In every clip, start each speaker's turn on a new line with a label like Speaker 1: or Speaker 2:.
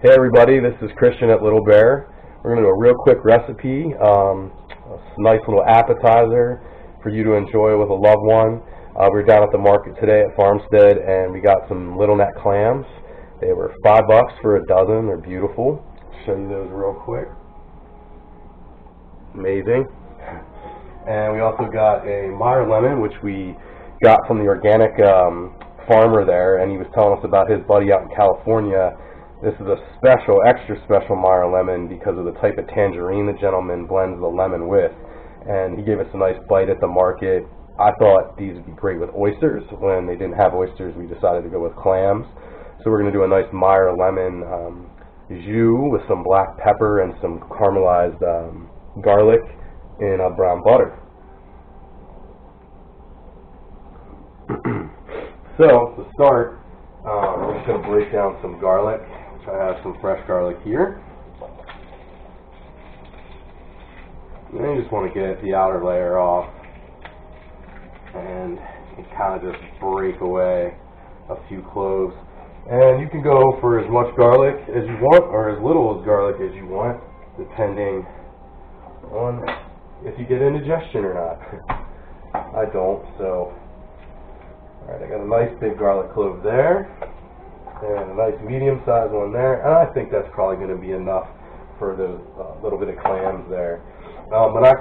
Speaker 1: Hey everybody, this is Christian at Little Bear. We're going to do a real quick recipe, a nice little appetizer for you to enjoy with a loved one. We were down at the market today at Farmstead and we got some little neck clams. They were $5 for a dozen. They're beautiful. I'll show you those real quick. Amazing. And we also got a Meyer lemon, which we got from the organic farmer there, and he was telling us about his buddy out in California. This is a special, extra special Meyer lemon because of the type of tangerine the gentleman blends the lemon with. And he gave us a nice bite at the market. I thought these would be great with oysters. When they didn't have oysters, we decided to go with clams. So we're going to do a nice Meyer lemon jus with some black pepper and some caramelized garlic in brown butter. So to start, we're just going to break down some garlic. Which I have some fresh garlic here. And then you just want to get the outer layer off and kind of just break away a few cloves. And you can go for as much garlic as you want or as little as garlic as you want, depending on if you get indigestion or not. I don't, so. Alright, I got a nice big garlic clove there. And a nice medium-sized one there, and I think that's probably going to be enough for the little bit of clams there. When I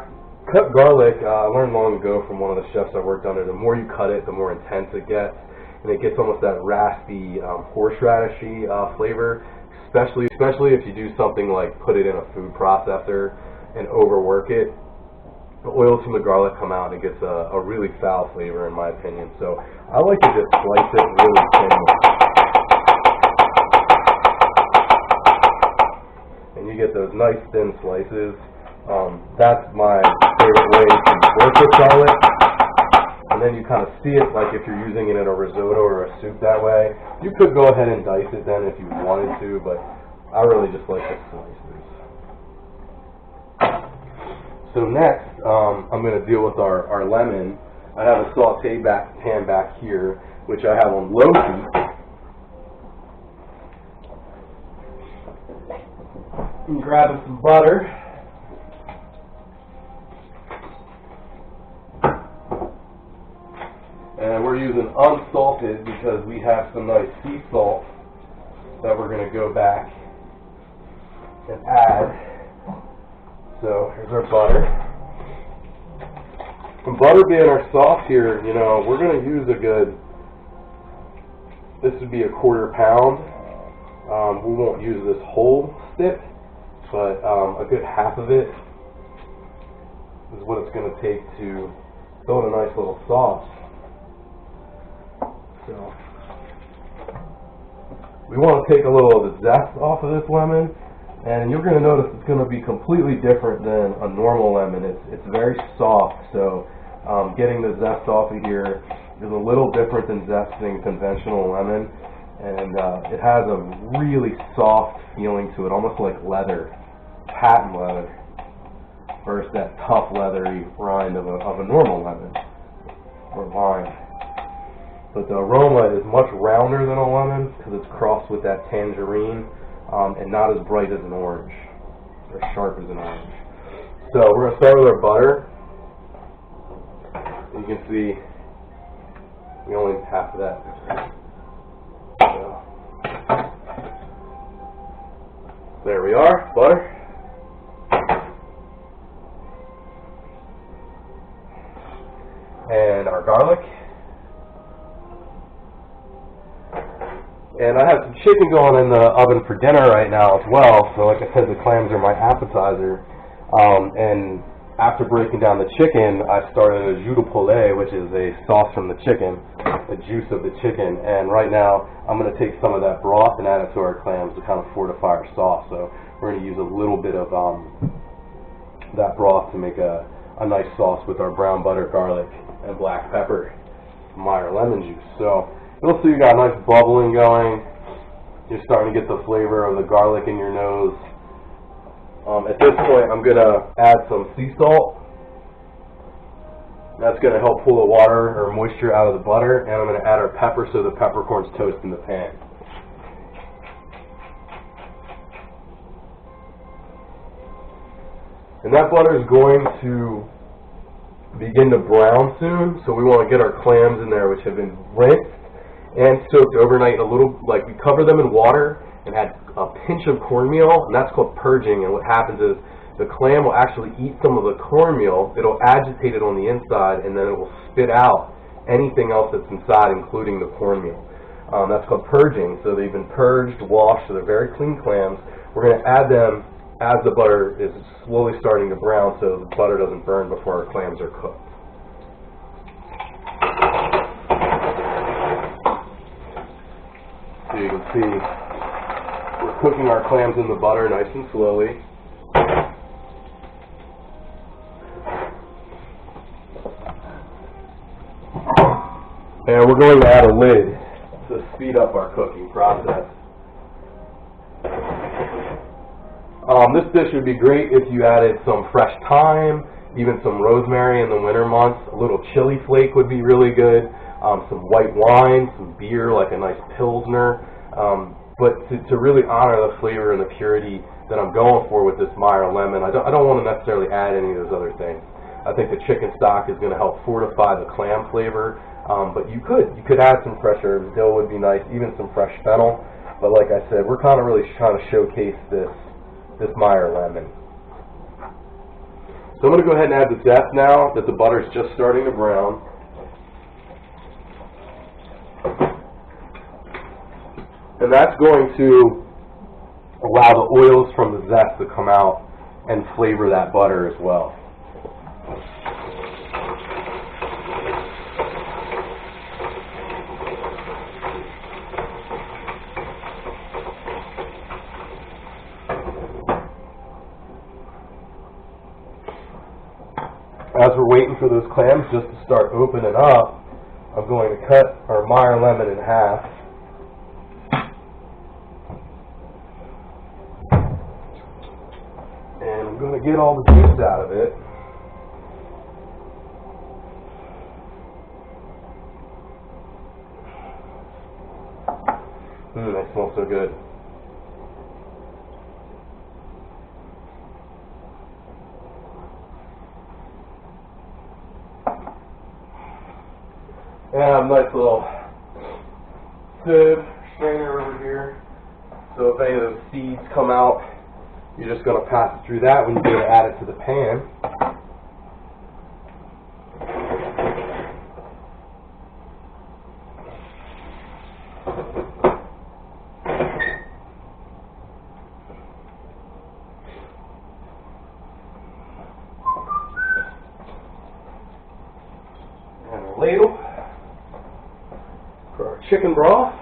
Speaker 1: cut garlic, I learned long ago from one of the chefs I worked under, the more you cut it, the more intense it gets, and it gets almost that raspy, horseradishy flavor, especially if you do something like put it in a food processor and overwork it. The oils from the garlic come out and it gets a really foul flavor in my opinion, so I like to just slice it really thin. You get those nice thin slices. That's my favorite way to work with garlic. And then you kind of see it like if you're using it in a risotto or a soup that way. You could go ahead and dice it then if you wanted to, but I really just like the slices. So next, I'm going to deal with our lemon. I have a saute pan back here, which I have on low heat. I'm grabbing some butter. And we're using unsalted because we have some nice sea salt that we're going to go back and add. So here's our butter. And butter being our sauce here, you know, we're going to use a good, this would be a 1/4 pound. We won't use this whole stick, but a good half of it is what it's going to take to build a nice little sauce. So we want to take a little of the zest off of this lemon, and you're going to notice it's going to be completely different than a normal lemon. It's very soft, so getting the zest off of here is a little different than zesting conventional lemon, and it has a really soft feeling to it, almost like leather. Patent leather versus that tough leathery rind of a normal lemon or lime. But the aroma is much rounder than a lemon because it's crossed with that tangerine and not as bright as an orange or sharp as an orange. So we're going to start with our butter. You can see we only need half of that. So, there we are, butter. And our garlic. And I have some chicken going in the oven for dinner right now as well. So like I said, the clams are my appetizer. And after breaking down the chicken, I started a jus de poulet, which is a sauce from the chicken, the juice of the chicken. And right now, I'm going to take some of that broth and add it to our clams to kind of fortify our sauce. So we're going to use a little bit of that broth to make a nice sauce with our brown butter, garlic, and black pepper, Meyer lemon juice. So you'll see you got a nice bubbling going. You're starting to get the flavor of the garlic in your nose. At this point, I'm going to add some sea salt. That's going to help pull the water or moisture out of the butter, and I'm going to add our pepper so the peppercorns toast in the pan. And that butter is going to begin to brown soon, so we want to get our clams in there, which have been rinsed and soaked overnight in a little, like we cover them in water and add a pinch of cornmeal, and that's called purging. And what happens is the clam will actually eat some of the cornmeal, it'll agitate it on the inside, and then it will spit out anything else that's inside, including the cornmeal. That's called purging. So they've been purged, washed, so they're very clean clams. We're going to add them as the butter is slowly starting to brown, so the butter doesn't burn before our clams are cooked. So you can see we're cooking our clams in the butter nice and slowly. And we're going to add a lid to speed up our cooking process. This dish would be great if you added some fresh thyme, even some rosemary in the winter months. A little chili flake would be really good. Some white wine, some beer, like a nice Pilsner. But to really honor the flavor and the purity that I'm going for with this Meyer lemon, I don't want to necessarily add any of those other things. I think the chicken stock is going to help fortify the clam flavor. But you could add some fresh herbs. Dill would be nice, even some fresh fennel. But like I said, we're kind of really trying to showcase this Meyer lemon. So I'm going to go ahead and add the zest now that the butter is just starting to brown. And that's going to allow the oils from the zest to come out and flavor that butter as well. As we're waiting for those clams just to start opening up, I'm going to cut our Meyer lemon in half. And I'm going to get all the juice out of it. That smells so good. And I have a nice little sieve strainer over here. So if any of those seeds come out, you're just going to pass it through that when you go to add it to the pan. And a ladle for our chicken broth.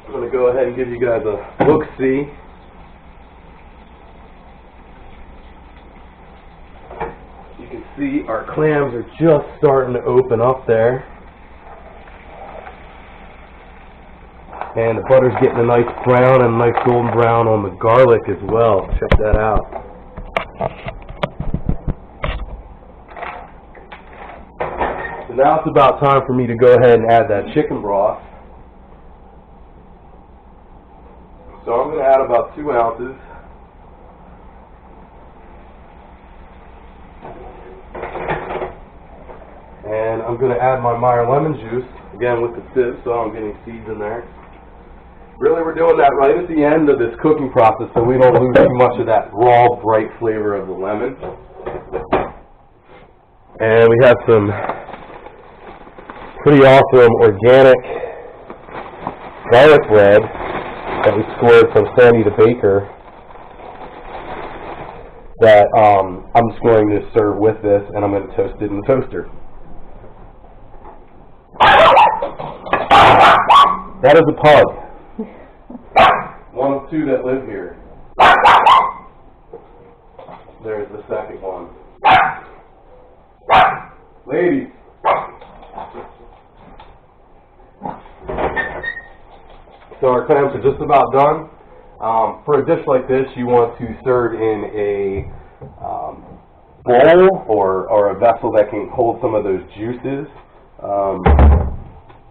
Speaker 1: I'm going to go ahead and give you guys a look-see. You can see our clams are just starting to open up there. And the butter's getting a nice brown and a nice golden brown on the garlic as well. Check that out. So now it's about time for me to go ahead and add that chicken broth. So I'm going to add about 2 ounces. And I'm going to add my Meyer lemon juice, again with the sieve, so I'm getting seeds in there. Really, we're doing that right at the end of this cooking process so we don't lose too much of that raw, bright flavor of the lemon. And we have some pretty awesome organic garlic bread that we scored from Sandy the Baker that I'm just going to serve with this, and I'm going to toast it in the toaster. That is a pug. One of 2 that live here. There's the second one. Ladies. So our clams are just about done. For a dish like this, you want to serve in a bowl or a vessel that can hold some of those juices.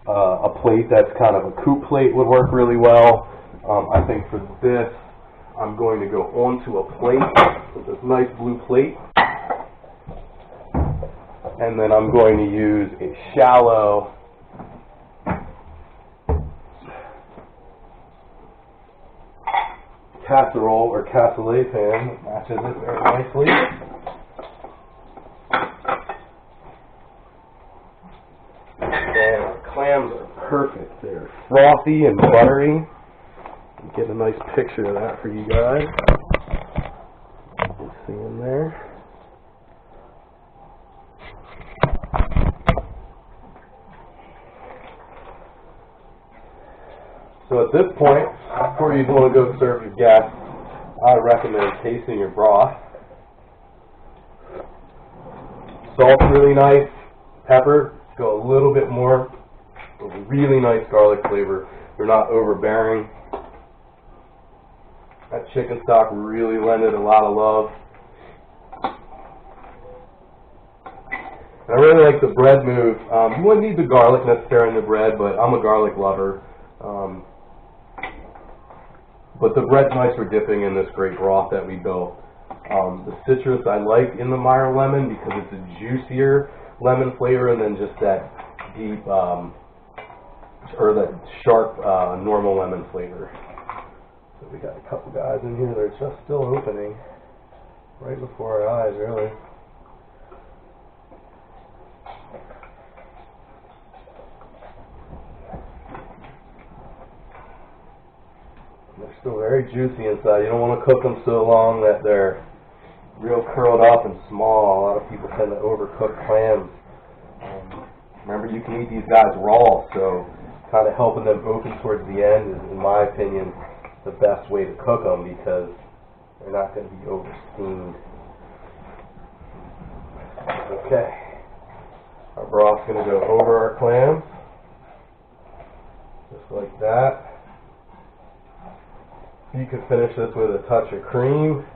Speaker 1: a plate that's kind of a coupe plate would work really well. I think for this, I'm going to go onto a plate with this nice blue plate, and then I'm going to use a shallow casserole or cassoulet pan that matches it very nicely. And our clams are perfect. They're frothy and buttery. I'm getting a nice picture of that for you guys. You can see them there. So at this point, before you want to go serve your guests, I recommend tasting your broth. Salt's really nice. Pepper, go a little bit more. A really nice garlic flavor. They're not overbearing. That chicken stock really lended a lot of love. And I really like the bread move. You wouldn't need the garlic necessarily in the bread, but I'm a garlic lover. But the bread's nice for dipping in this great broth that we built. The citrus I like in the Meyer lemon because it's a juicier lemon flavor than just that deep, or that sharp normal lemon flavor. So we got a couple guys in here that are just still opening, right before our eyes, really. They're still very juicy inside. You don't want to cook them so long that they're real curled up and small. A lot of people tend to overcook clams. Remember, you can eat these guys raw, so kind of helping them open towards the end is, in my opinion, the best way to cook them because they're not going to be over steamed. Okay, our broth's going to go over our clams, just like that. You could finish this with a touch of cream.